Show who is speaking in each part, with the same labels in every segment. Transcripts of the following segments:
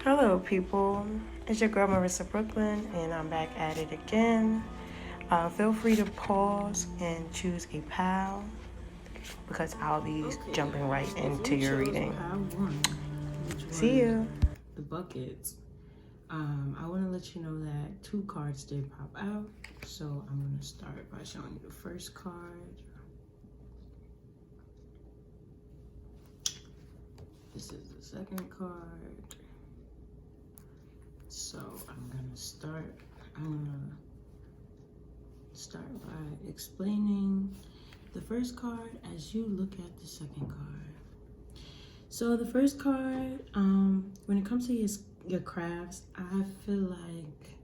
Speaker 1: Hello, people. It's your girl Marissa Brooklyn, and I'm back at it again. Feel free to pause and choose a pal because I'll be jumping right into your reading.
Speaker 2: Pile one,
Speaker 1: See you.
Speaker 2: The buckets. I want to let you know that 2 cards did pop out, so I'm going to start by showing you the first card. This is the second card. So I'm gonna start by explaining the first card as you look at the second card. So the first card, when it comes to your crafts, I feel like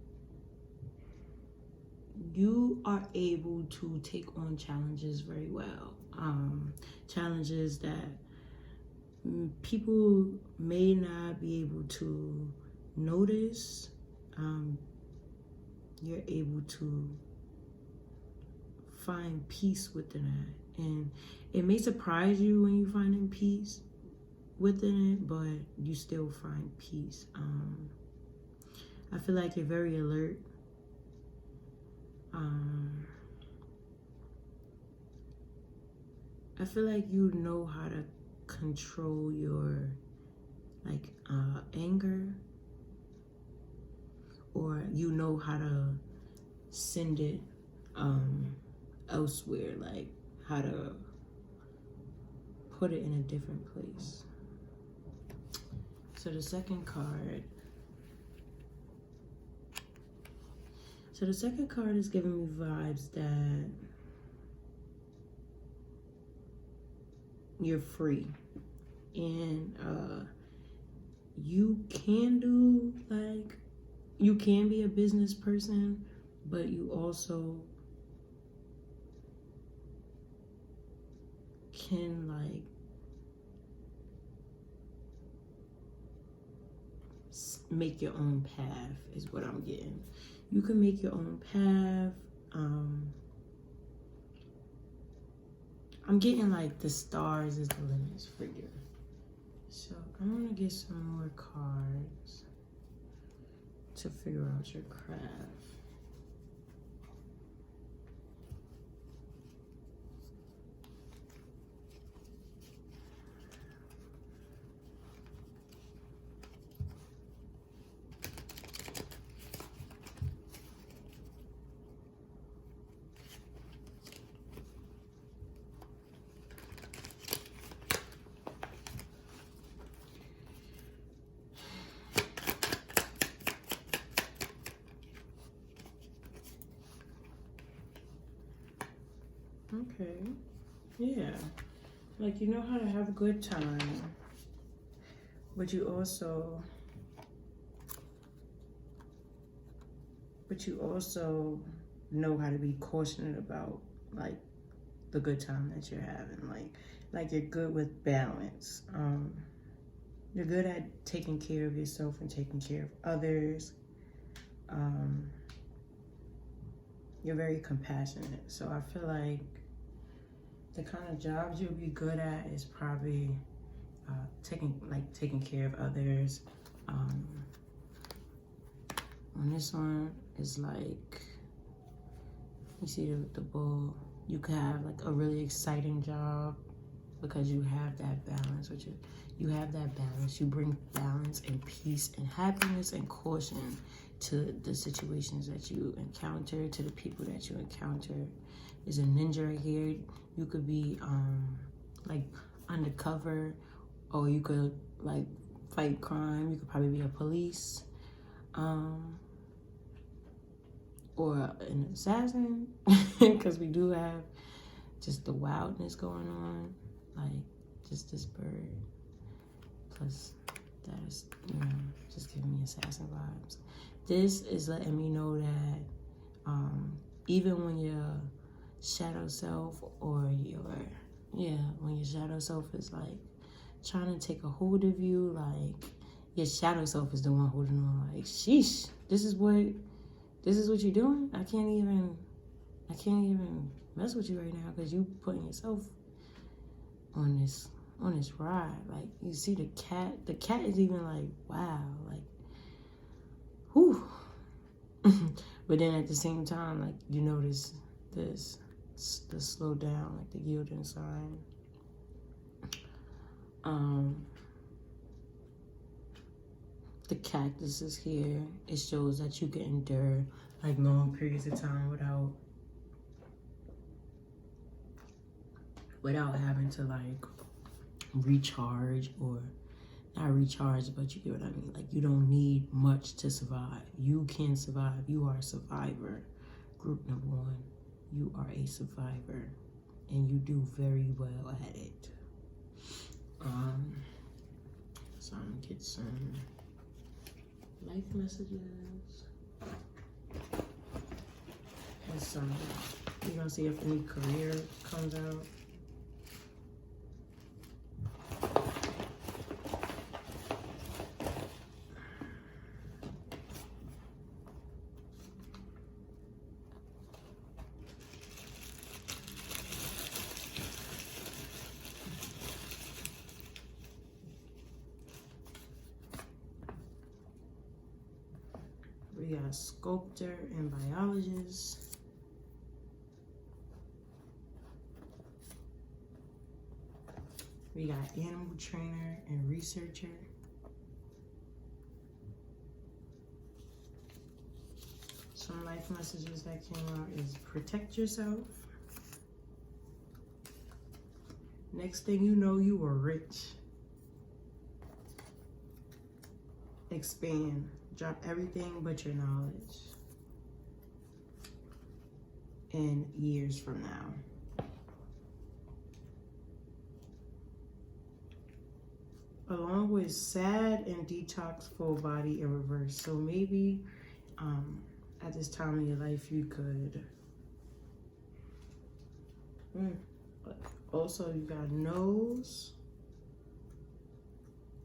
Speaker 2: you are able to take on challenges very well. Challenges that people may not be able to notice. You're able to find peace within it, and it may surprise you when you find peace within it, but you still find peace. I feel like you're very alert. I feel like you know how to control your anger, or you know how to send it elsewhere, like how to put it in a different place. So the second card is giving me vibes that you're free, and you can be a business person, but you also can make your own path, is what I'm getting. You can make your own path. I'm getting like the stars is the limits for you. So I'm gonna get some more cards to figure out your craft. Okay, yeah, like you know how to have a good time, but you also know how to be cautious about like the good time that you're having. Like you're good with balance. You're good at taking care of yourself and taking care of others. You're very compassionate. So I feel like the kind of jobs you'll be good at is probably taking care of others. On this one is like, you see the bull. You could have like a really exciting job because you have that balance with you. You have that balance. You bring balance and peace and happiness and caution to the situations that you encounter, to the people that you encounter. There's a ninja right here. You could be like undercover, or you could like fight crime. You could probably be a police, or an assassin, because we do have just the wildness going on, like just this bird. Plus, that is, just giving me assassin vibes. This is letting me know that even when your shadow self when your shadow self is like trying to take a hold of you, like your shadow self is the one holding on, like, sheesh, this is what you're doing? I can't even mess with you right now because you putting yourself on this on this ride. Like, you see the cat. The cat is even like, wow, like, whew. But then at the same time, like, you notice the slow down, like the yielding sign. The cactus is here. It shows that you can endure like long periods of time without having to like recharge, or not recharge, but you get what I mean. Like, you don't need much to survive. You can survive. You are a survivor. Group number 1, you are a survivor, and you do very well at it. So I'm gonna get some life messages and some. You're gonna see if any career comes out. We got sculptor and biologist. We got animal trainer and researcher. Some life messages that came out is protect yourself. Next thing you know, you are rich. Expand. Drop everything but your knowledge. In years from now. Along with sad and detox full body in reverse. So maybe at this time in your life you could also you got nose,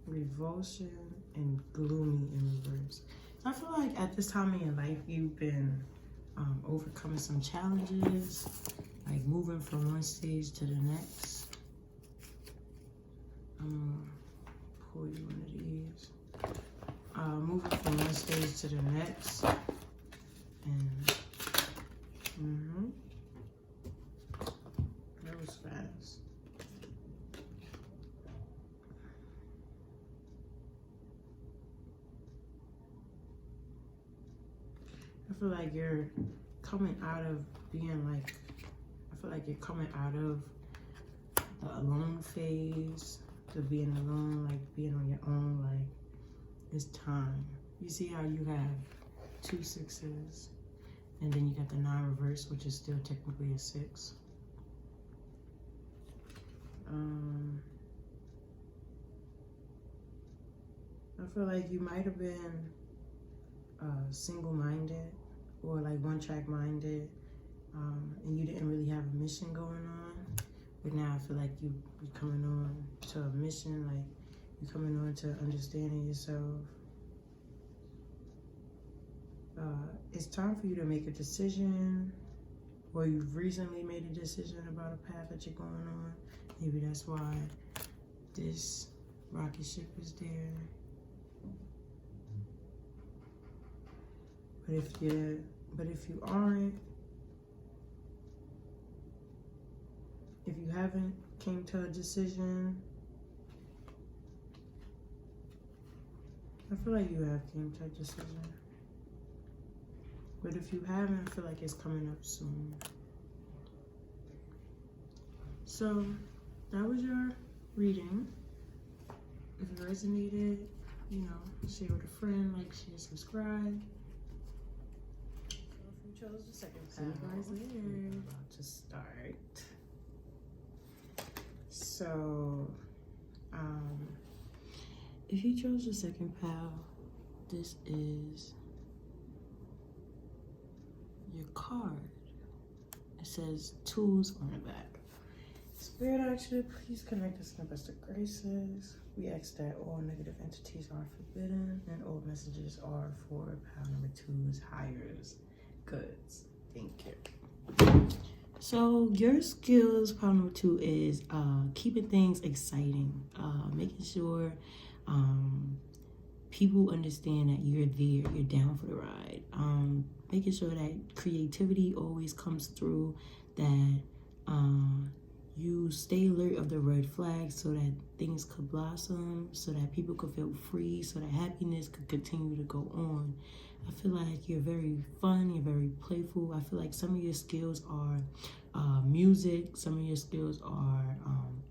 Speaker 2: revulsion, and gloomy in reverse. So I feel like at this time in your life you've been overcoming some challenges, like moving from one stage to the next. Pull you one of these. Moving from one stage to the next. And that was fast. I feel like you're coming out of being like, I feel like you're coming out of the alone phase, to being alone, like being on your own. Like, it's time. You see how you have 2 6s, and then you got the 9 reverse, which is still technically a 6. I feel like you might have been single-minded or like one-track minded, and you didn't really have a mission going on. But now I feel like you're coming on to a mission, like you're coming on to understanding yourself. It's time for you to make a decision, or you've recently made a decision about a path that you're going on. Maybe that's why this rocket ship is there. But if you aren't, if you haven't came to a decision, I feel like you have came to a decision. But if you haven't, I feel like it's coming up soon. So that was your reading. If it resonated, you know, share with a friend, like, share, subscribe. If you chose the second path, see you guys later. We're about to start. So, if you chose the second pal, this is your card. It says tools on the back. Spirit actually, please connect us in the best of graces. We ask that all negative entities are forbidden and all messages are for pal number 2's highest goods. Thank you. So your skills, problem number 2 is keeping things exciting, making sure people understand that you're there, you're down for the ride, making sure that creativity always comes through, that you stay alert of the red flags so that things could blossom, so that people could feel free, so that happiness could continue to go on. I feel like you're very fun, you're very playful. I feel like some of your skills are music, some of your skills are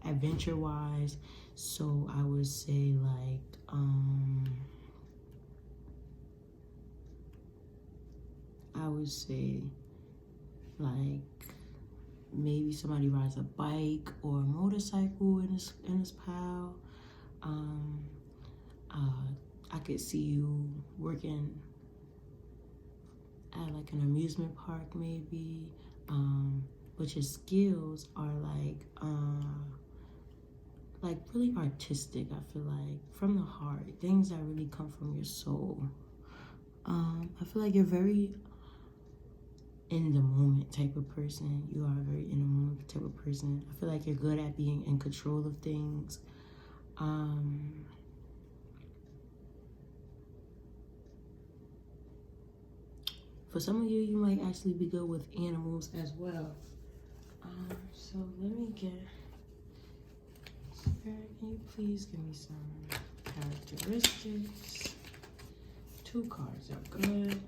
Speaker 2: adventure-wise. So I would say like, maybe somebody rides a bike or a motorcycle in this pile. I could see you working at like an amusement park maybe, but your skills are like really artistic. I feel like from the heart, things that really come from your soul. I feel like you're very in the moment type of person. You are a very in the moment type of person. I feel like you're good at being in control of things. For some of you, you might actually be good with animals as well. So let me get, Spirit, can you please give me some characteristics? 2 cards are good.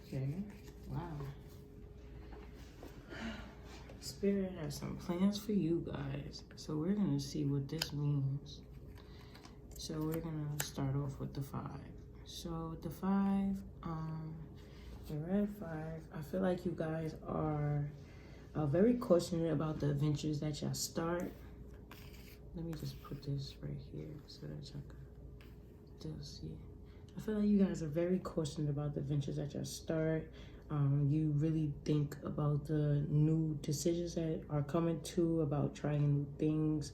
Speaker 2: Okay. Wow. Spirit has some plans for you guys. So we're going to see what this means. So we're going to start off with the 5. So the 5, the red 5, I feel like you guys are very cautious about the adventures that y'all start. Let me just put this right here so that y'all can still see. I feel like you guys are very cautious about the adventures that y'all start. You really think about the new decisions that are coming to, about trying new things,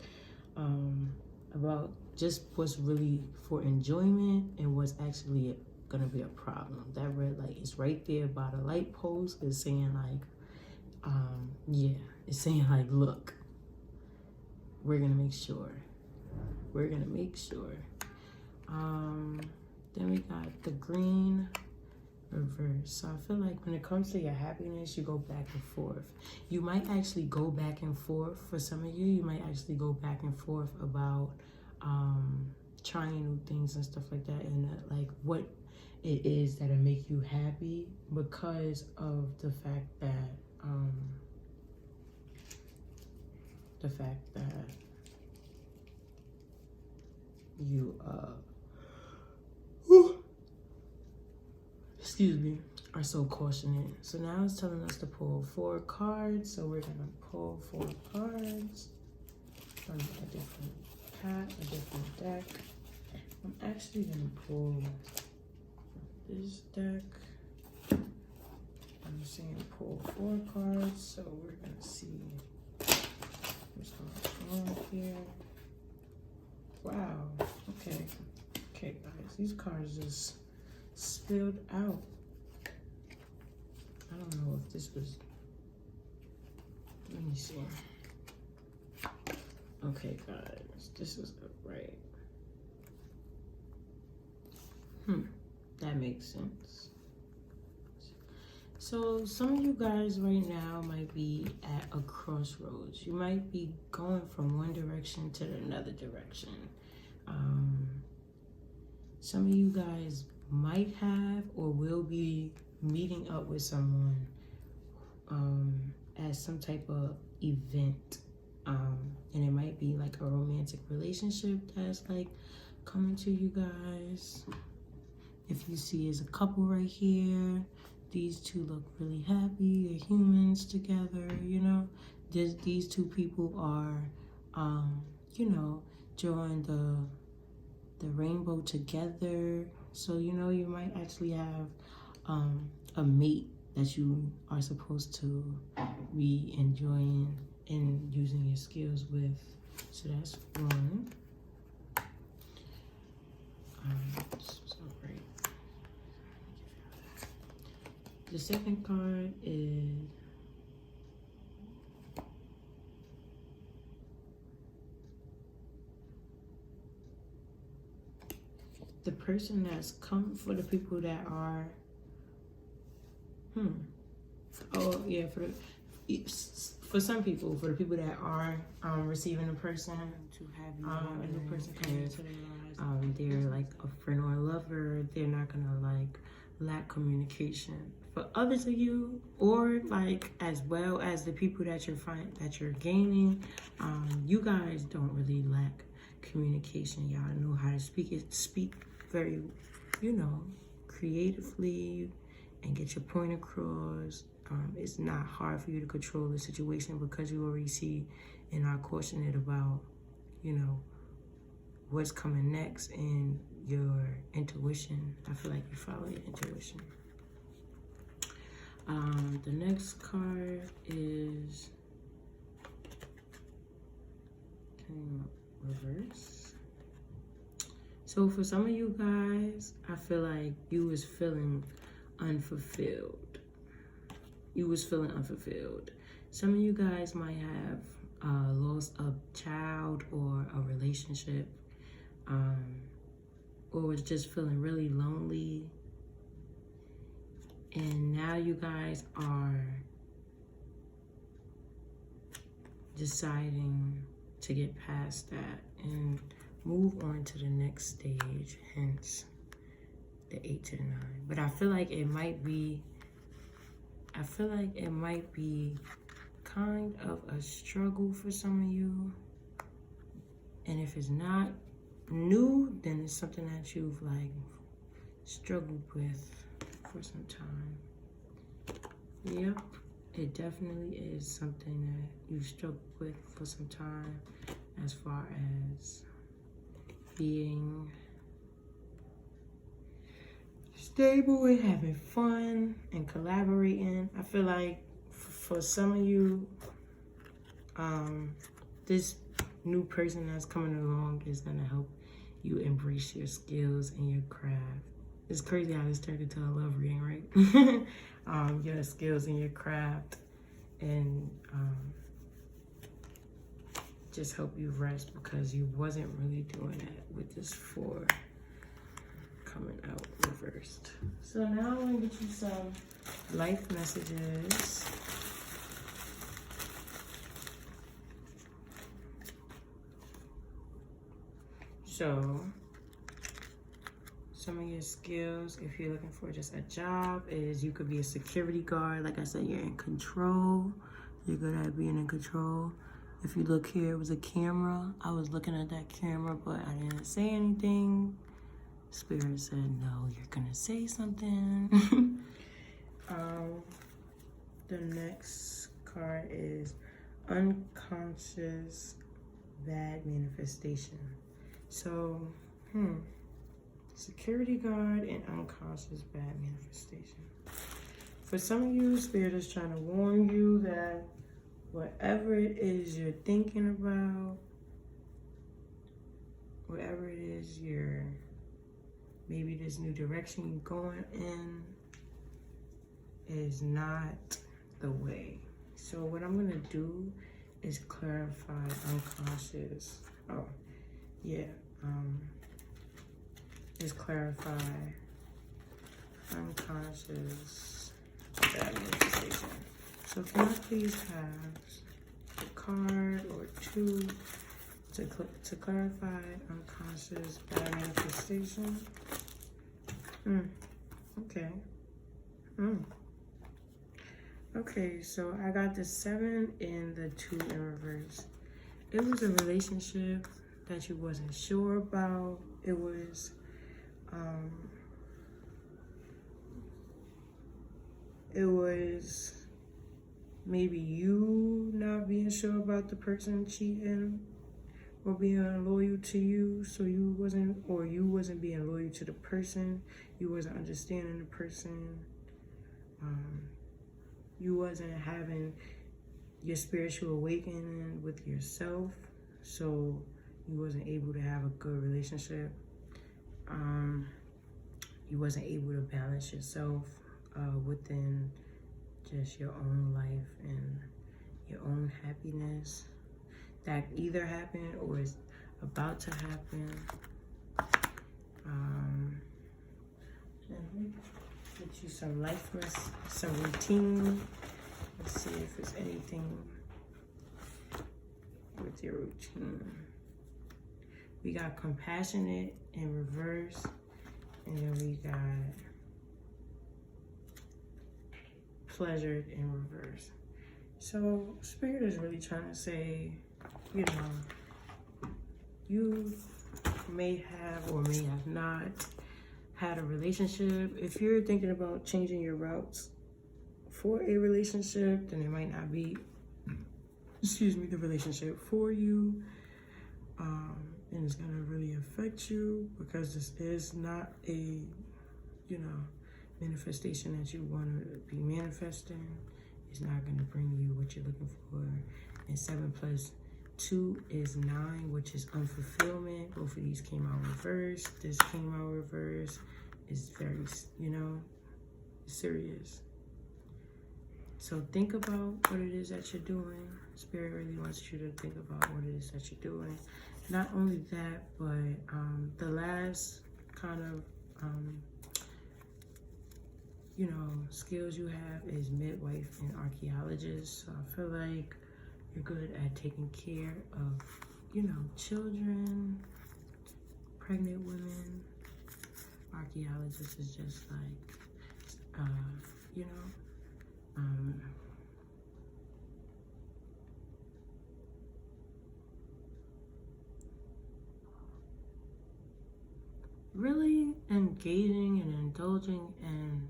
Speaker 2: about just what's really for enjoyment and what's actually gonna be a problem. That red light is right there by the light post. It's saying like, yeah, it's saying like, look, we're gonna make sure. We're gonna make sure. Then we got the green reverse. So I feel like when it comes to your happiness, you go back and forth. You might actually go back and forth. For some of you, you might actually go back and forth about trying new things and stuff like that, and like what it is that'll make you happy, because of the fact that you excuse me, are so cautious. So now it's telling us to pull 4 cards. So we're gonna pull 4 cards from a different pack, a different deck. I'm actually gonna pull this deck. I'm saying pull 4 cards, so we're gonna see what's going on here. Wow. Okay. Okay, guys, these cards just spilled out. I don't know if this was. Let me see. Okay, guys, this is right. That makes sense. So some of you guys right now might be at a crossroads. You might be going from one direction to another direction. Some of you guys might have or will be meeting up with someone at some type of event. And it might be like a romantic relationship that's like coming to you guys. If you see as a couple right here, these 2 look really happy. They're humans together, you know. These 2 people are, you know, drawing the rainbow together. So, you know, you might actually have a mate that you are supposed to be enjoying and using your skills with. So that's 1. This was not great. The second card is the person that's come for the people that are oh yeah, for some people, for the people that are receiving a person, to have a new person come into their lives, they're like a friend or a lover, they're not gonna like lack communication. For others of you, or like as well as the people that you're gaining, you guys don't really lack communication. Y'all know how to speak very, creatively and get your point across. It's not hard for you to control the situation because you already see and are cautionate about, what's coming next and your intuition. I feel like you follow your intuition. The next card is reverse. So for some of you guys, I feel like you was feeling unfulfilled. Some of you guys might have lost a child or a relationship, or was just feeling really lonely. And now you guys are deciding to get past that and move on to the next stage, hence the 8 to the 9. But I feel like it might be kind of a struggle for some of you. And if it's not new, then it's something that you've like struggled with for some time. Yep, it definitely is something that you struggled with for some time, as far as being stable and having fun and collaborating. I feel like for some of you, this new person that's coming along is gonna help you embrace your skills and your craft. It's crazy how this turned into a love reading, right? Your skills and your craft, and just help you rest because you wasn't really doing that with this 4 coming out reversed. So now I'm gonna get you some life messages. So some of your skills, if you're looking for just a job, is you could be a security guard. Like I said, you're in control. You're good at being in control. If you look here, it was a camera. I was looking at that camera, but I didn't say anything. Spirit said, no, you're gonna say something. The next card is unconscious bad manifestation. So, security guard and unconscious bad manifestation. For some of you, Spirit is trying to warn you that whatever it is you're thinking about, whatever it is maybe this new direction you're going in is not the way. So what I'm gonna do is clarify unconscious. Is clarify unconscious bad manifestation. So can I please have a card or 2 to clarify unconscious bad manifestation? Okay. Okay, so I got the 7 and the 2 in reverse. It was a relationship that you wasn't sure about. It was maybe you not being sure about the person cheating or being loyal to you, so you wasn't being loyal to the person. You wasn't understanding the person. You wasn't having your spiritual awakening with yourself, so you wasn't able to have a good relationship. you wasn't able to balance yourself within just your own life and your own happiness. That either happened or is about to happen. Get you some lifeless, some routine. Let's see if there's anything with your routine. We got compassionate in reverse, and then we got pleasured in reverse. So Spirit is really trying to say, you know, you may have or may have not had a relationship. If you're thinking about changing your routes for a relationship, then it might not be, the relationship for you. And it's gonna really affect you because this is not a, manifestation that you wanna be manifesting. It's not gonna bring you what you're looking for. And 7 + 2 is 9, which is unfulfillment. Both of these came out reverse. This came out reverse. It's very, serious. So think about what it is that you're doing. Spirit really wants you to think about what it is that you're doing. Not only that, but the last kind of, skills you have is midwife and archaeologist. So I feel like you're good at taking care of, children, pregnant women. Archaeologist is just like, really engaging and indulging in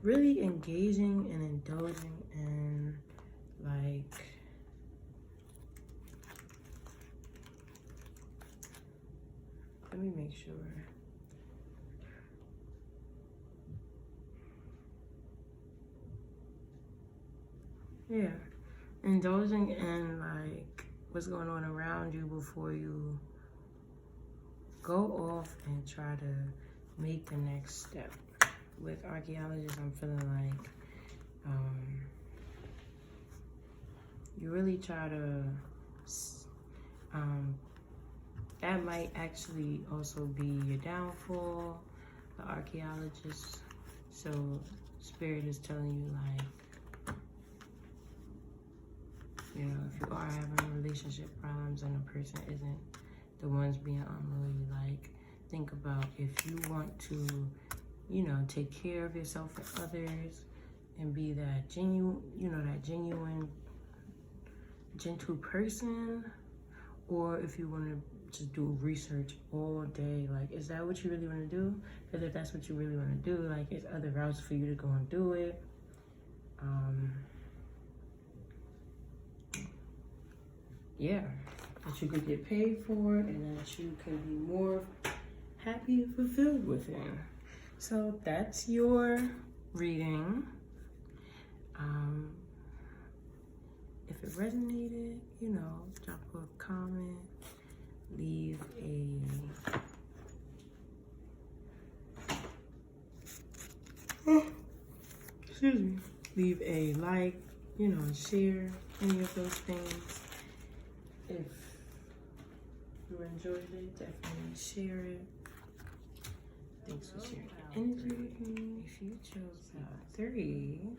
Speaker 2: really engaging and indulging in, like, let me make sure. Yeah, indulging in, like, what's going on around you before you go off and try to make the next step. With archaeologists, I'm feeling like you really try to, that might actually also be your downfall, the archaeologist. So Spirit is telling you, like, if you are having relationship problems and the person isn't the ones being unloyal, like, think about if you want to, take care of yourself and others and be that genuine, gentle person, or if you want to just do research all day, like, is that what you really want to do? Because if that's what you really want to do, like, there's other routes for you to go and do it. Yeah, that you could get paid for and that you can be more happy and fulfilled within. So that's your reading. If it resonated, drop a comment, leave a like, share, any of those things. If you enjoyed it, definitely share it. Thanks for sharing the energy with me. If you chose 3,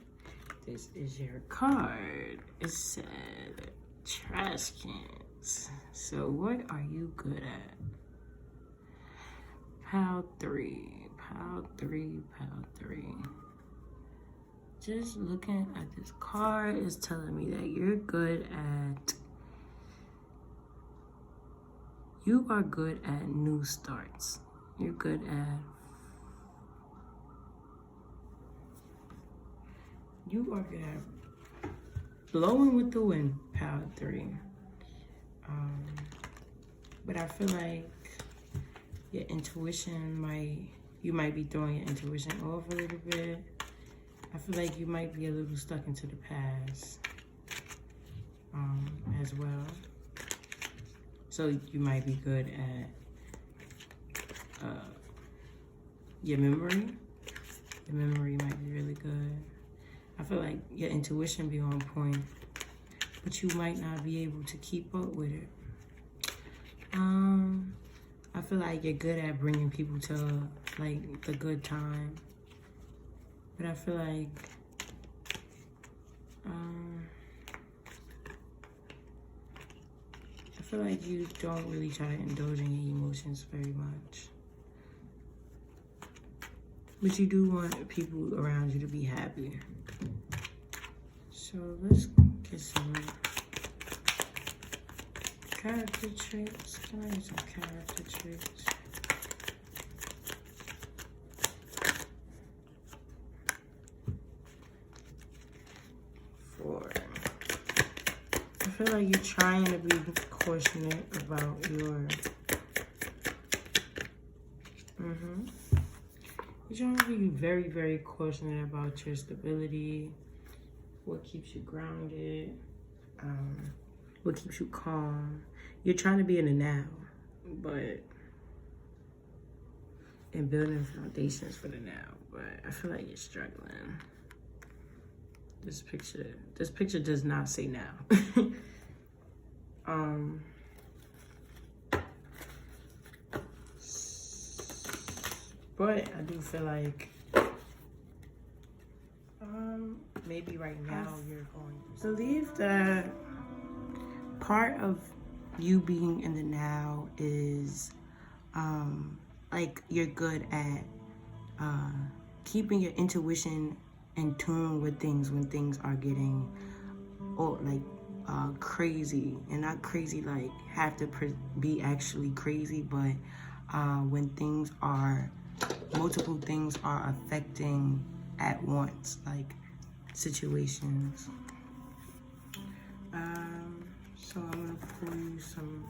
Speaker 2: this is your card. It said trash cans. So what are you good at? Pile 3. Just looking at this card is telling me that you are good at new starts. You're good at blowing with the wind, pile 3. But I feel like your intuition you might be throwing your intuition off a little bit. I feel like you might be a little stuck into the past. as well. So you might be good at your memory. Your memory might be really good. I feel like your intuition be on point, but you might not be able to keep up with it. I feel like you're good at bringing people to like the good time, but I feel like you don't really try to indulge in your emotions very much. But you do want people around you to be happy. So let's get some character traits. Can I get some character traits? I feel like you're trying to be cautious about your you're trying to be very, very cautious about your stability, what keeps you grounded, what keeps you calm. You're trying to be in the now, but and building foundations for the now, but I feel like you're struggling. This picture does not say now. But I do feel like maybe right now you're going to believe that part of you being in the now is like you're good at keeping your intuition in tune with things when things are getting crazy, and not crazy like have to be actually crazy, but when things are multiple things are affecting at once, like situations. So I'm gonna pull you some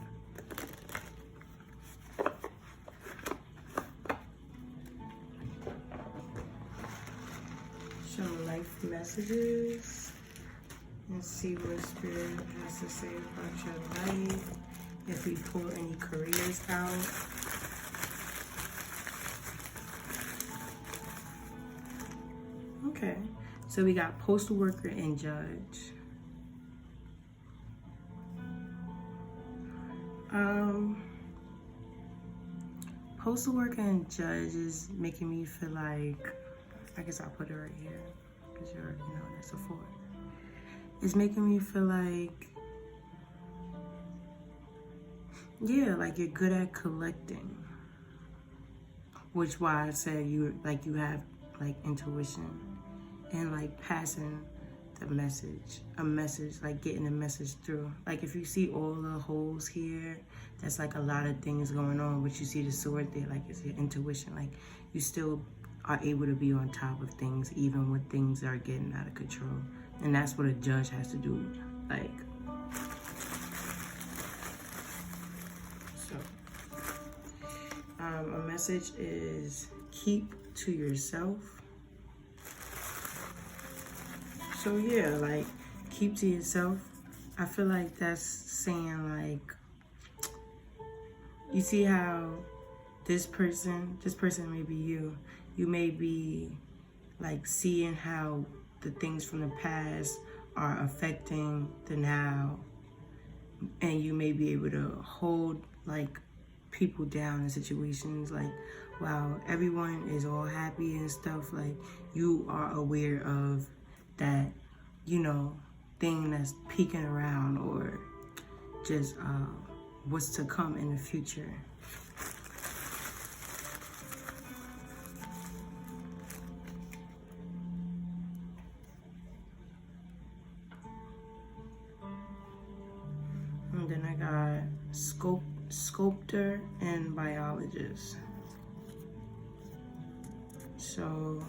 Speaker 2: life messages and see what Spirit has to say about your life. If we pull any careers out. Okay, so we got postal worker and judge. Postal worker and judge is making me feel like, I guess I'll put it right here because you already know that's a 4. It's making me feel like, yeah, like you're good at collecting, which why I said you have like intuition and like passing the message, like getting the message through. Like if you see all the holes here, that's like a lot of things going on, but you see the sword there, like it's your intuition. Like you still are able to be on top of things even when things are getting out of control. And that's what a judge has to do. Like, so a message is keep to yourself. So yeah, like keep to yourself. I feel like that's saying like, you see how this person may be you. You may be like seeing how the things from the past are affecting the now, and you may be able to hold like people down in situations like, wow, everyone is all happy and stuff. Like you are aware of that, you know, thing that's peeking around, or just what's to come in the future. And then I got sculptor and biologist. So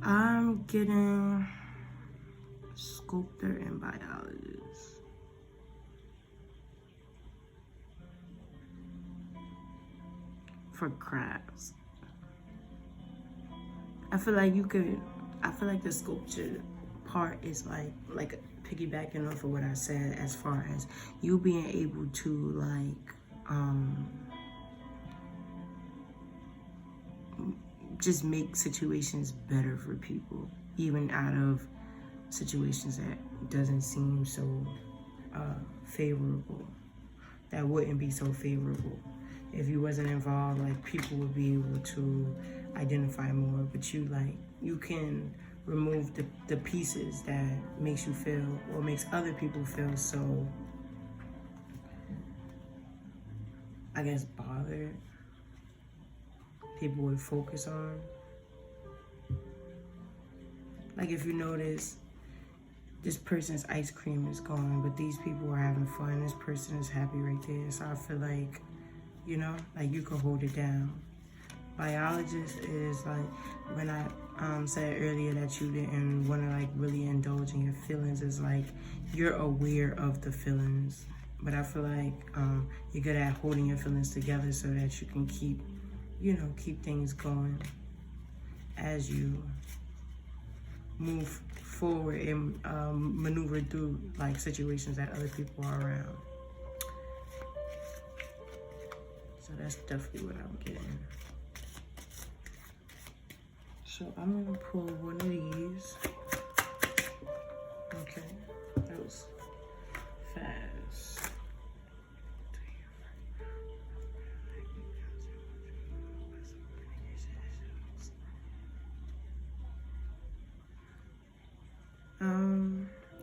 Speaker 2: I'm getting sculptor and biologist. For crafts. I feel like the sculpture part is like piggybacking off of what I said, as far as you being able to like just make situations better for people, even out of situations that doesn't seem so favorable, that wouldn't be so favorable if you wasn't involved. Like, people would be able to identify more, but you can remove the pieces that makes you feel, or makes other people feel so, I guess, bothered. People would focus on. Like, if you notice, this person's ice cream is gone, but these people are having fun. This person is happy right there. So I feel like, you know, like you can hold it down. Biologist is like, when I said earlier that you didn't want to like really indulge in your feelings, is like you're aware of the feelings. But I feel like you're good at holding your feelings together so that you can keep, you know, keep things going as you move forward and maneuver through like situations that other people are around. So that's definitely what I'm getting. So I'm gonna pull one of these. Okay, that was fast.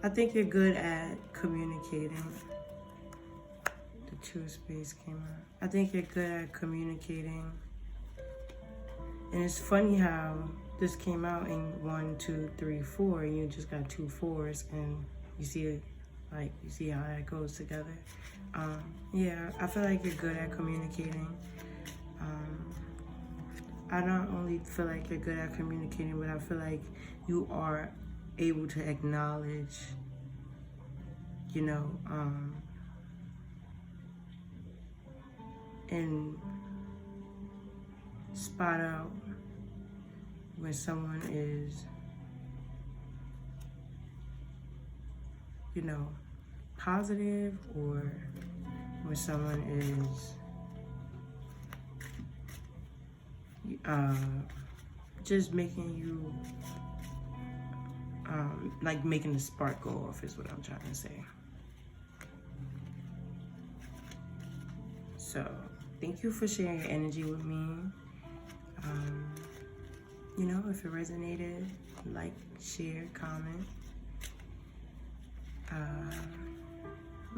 Speaker 2: I think you're good at communicating. The 2 of Spades came out. I think you're good at communicating. And it's funny how this came out in 1, 2, 3, 4, and you just got 2 4s, and you see it, like, you see how that goes together. Yeah, I feel like you're good at communicating. I not only feel like you're good at communicating, but I feel like you are able to acknowledge, you know, and spot out when someone is, you know, positive, or when someone is just making you, like making the spark go off, is what I'm trying to say. So thank you for sharing your energy with me. You know, if it resonated, like, share, comment.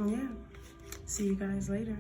Speaker 2: Yeah, see you guys later.